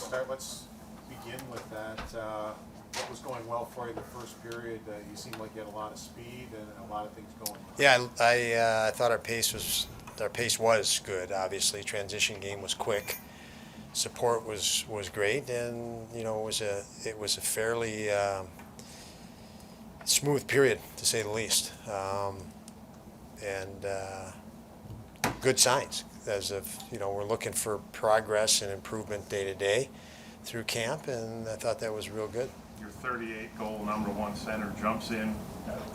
start. Let's begin with that. What was going well for you the first period? You seemed like you had a lot of speed and a lot of things going. Yeah, I thought our pace was good. Obviously, transition game was quick. Support was great, and it was a fairly smooth period, to say the least, and good signs. As of we're looking for progress and improvement day to day through camp, and I thought that was real good. Your 38-goal number one center jumps in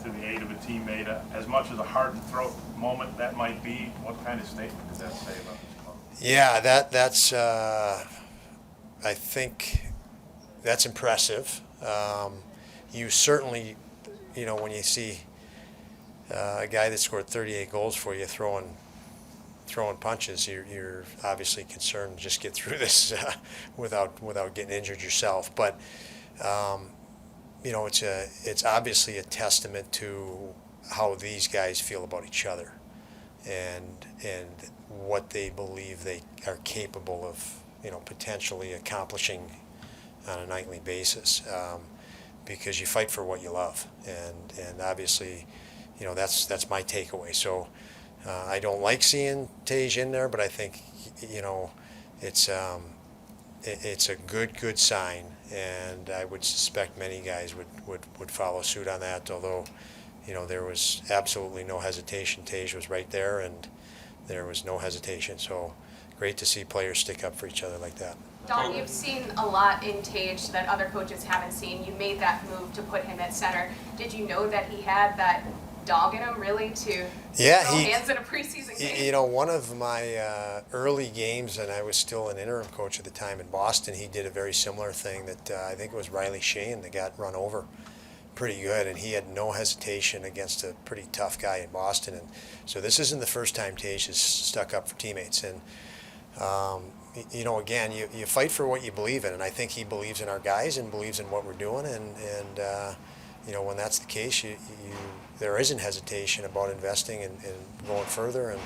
to the aid of a teammate. As much as a heart-and-throat moment that might be, what kind of statement does that say about this club? Yeah, that's I think that's impressive. You certainly, when you see a guy that scored 38 goals for you throwing punches, you're obviously concerned to just get through this without getting injured yourself. But it's obviously a testament to how these guys feel about each other, and what they believe they are capable of, potentially accomplishing on a nightly basis. Because you fight for what you love, and obviously, that's my takeaway. So. I don't like seeing Tage in there, but I think it's a good sign, and I would suspect many guys would follow suit on that. Although, there was absolutely no hesitation. Tage was right there, and there was no hesitation. So great to see players stick up for each other like that. Don, you've seen a lot in Tage that other coaches haven't seen. You made that move to put him at center. Did you know that he had that dog in him, really, to throw hands in a preseason game? One of my early games, and I was still an interim coach at the time in Boston, he did a very similar thing that I think it was Riley Shane that got run over pretty good, and he had no hesitation against a pretty tough guy in Boston. And so this isn't the first time Tage has stuck up for teammates. And, again, you fight for what you believe in, and I think he believes in our guys and believes in what we're doing. And when that's the case, there isn't hesitation about investing and going further, and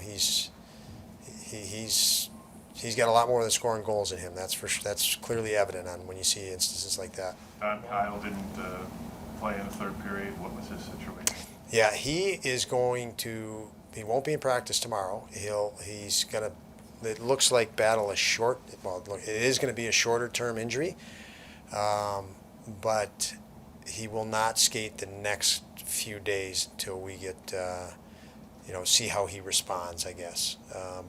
he's got a lot more than scoring goals in him. That's clearly evident on when you see instances like that. Kyle didn't play in the third period. What was his situation? Yeah, he won't be in practice tomorrow. He's gonna. It looks like battle a short. Well, it is going to be a shorter term injury, but he will not skate the next few days until we get, see how he responds, I guess.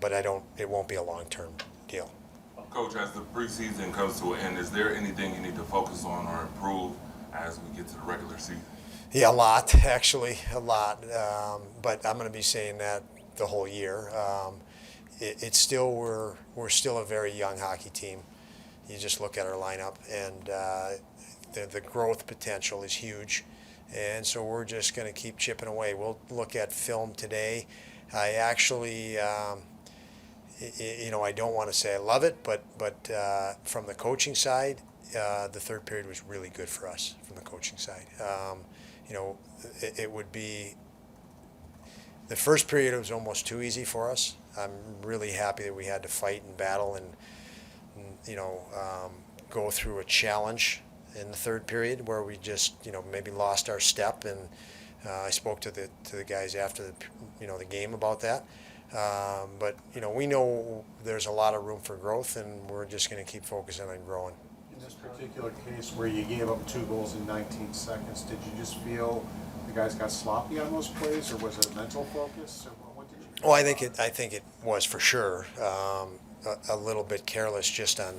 But it won't be a long-term deal. Coach, as the preseason comes to an end, is there anything you need to focus on or improve as we get to the regular season? Yeah, a lot. But I'm going to be saying that the whole year. It's still, we're still a very young hockey team. You just look at our lineup, and the growth potential is huge, and so we're just going to keep chipping away. We'll look at film today. I actually, I don't want to say I love it, but from the coaching side, the third period was really good for us from the coaching side. It would be the first period was almost too easy for us. I'm really happy that we had to fight and battle and go through a challenge in the third period where we just maybe lost our step, and I spoke to the guys after the game about that. But we know there's a lot of room for growth, and we're just going to keep focusing on growing. In this particular case where you gave up 2 goals in 19 seconds, did you just feel the guys got sloppy on those plays, or was it a mental focus? Or what did you feel? Oh, I think it was for sure. A little bit careless just on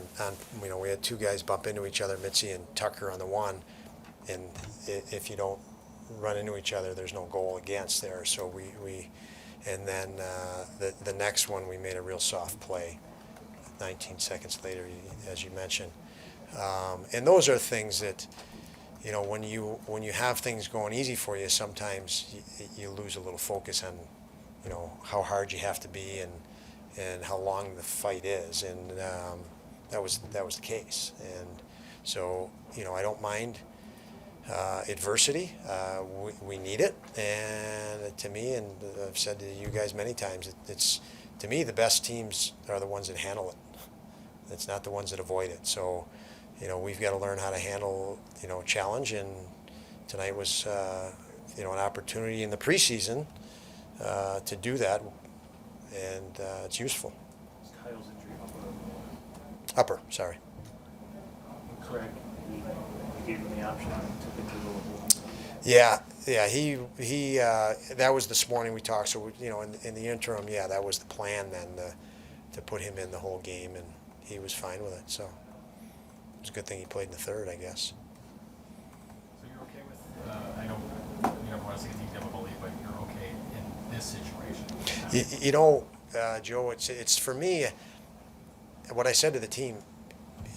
we had 2 guys bump into each other, Mitzi and Tucker on the one, and if you don't run into each other, there's no goal against there. So we and then the next one we made a real soft play 19 seconds later, as you mentioned, and those are things that when you have things going easy for you, sometimes you lose a little focus on how hard you have to be and how long the fight is, and that was the case. And so I don't mind adversity. We need it, and to me, and I've said to you guys many times, it's to me the best teams are the ones that handle it. It's not the ones that avoid it. So, we've got to learn how to handle, challenge. And tonight was, an opportunity in the preseason to do that, and it's useful. Kyle's injury Upper, sorry. correct. We gave him the option and took him to the Yeah, he that was this morning we talked, so, in the interim, that was the plan then, to put him in the whole game, and he was fine with it, so it was a good thing he played in the third, I guess. So you're okay with, I know you never want to see a team difficulty, but you're okay in this situation? Joe, it's for me, what I said to the team,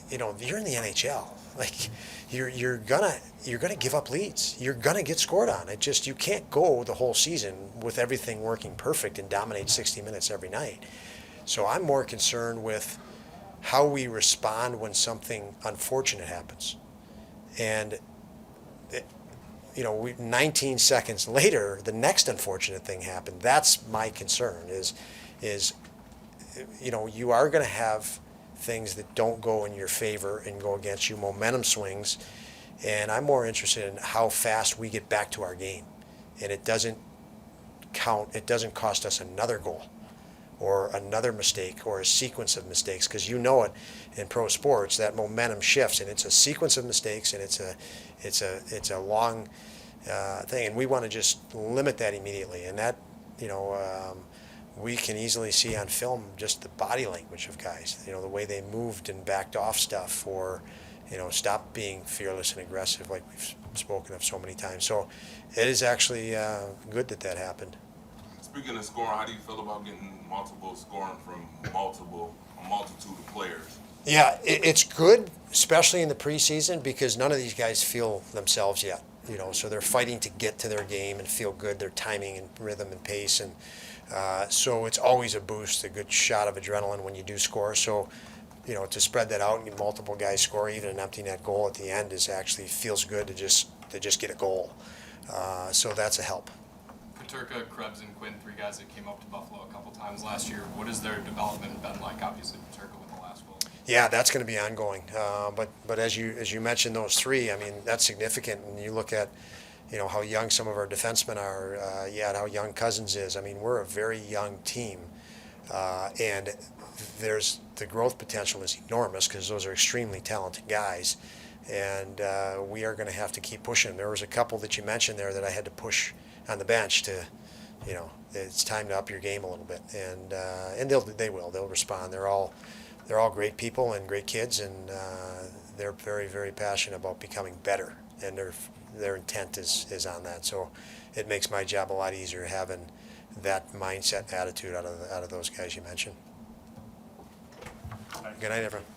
you're in the NHL. Like, you're gonna give up leads. You're gonna get scored on. You can't go the whole season with everything working perfect and dominate 60 minutes every night. So I'm more concerned with how we respond when something unfortunate happens. And 19 seconds later, the next unfortunate thing happened. That's my concern. Is you are going to have things that don't go in your favor and go against you, momentum swings, and I'm more interested in how fast we get back to our game. And it doesn't doesn't cost us another goal or another mistake or a sequence of mistakes, because in pro sports that momentum shifts, and it's a sequence of mistakes, and it's a long thing, and we want to just limit that immediately. And that we can easily see on film just the body language of guys, the way they moved and backed off stuff, or stopped being fearless and aggressive like we've spoken of so many times. So it is actually good that happened. Speaking of scoring, how do you feel about getting multiple scoring from a multitude of players? Yeah, it's good, especially in the preseason, because none of these guys feel themselves yet. So they're fighting to get to their game and feel good, their timing and rhythm and pace, and so it's always a boost, a good shot of adrenaline when you do score. So, to spread that out and get multiple guys score, even an empty net goal at the end, feels good to just get a goal. So that's a help. Peterka, Krebs, and Quinn, three guys that came up to Buffalo a couple times last year. What has their development been like? Obviously, Peterka with the last goal. Yeah, that's going to be ongoing. But as you mentioned, those three, I mean, that's significant. And you look at, how young some of our defensemen are, and how young Cousins is. I mean, we're a very young team, and the growth potential is enormous, because those are extremely talented guys, and we are going to have to keep pushing. There was a couple that you mentioned there that I had to push on the bench to, it's time to up your game a little bit, and they'll respond. They're all great people and great kids, and they're very, very passionate about becoming better, and their intent is on that. So it makes my job a lot easier having that mindset, attitude out of those guys you mentioned. Good night, everyone.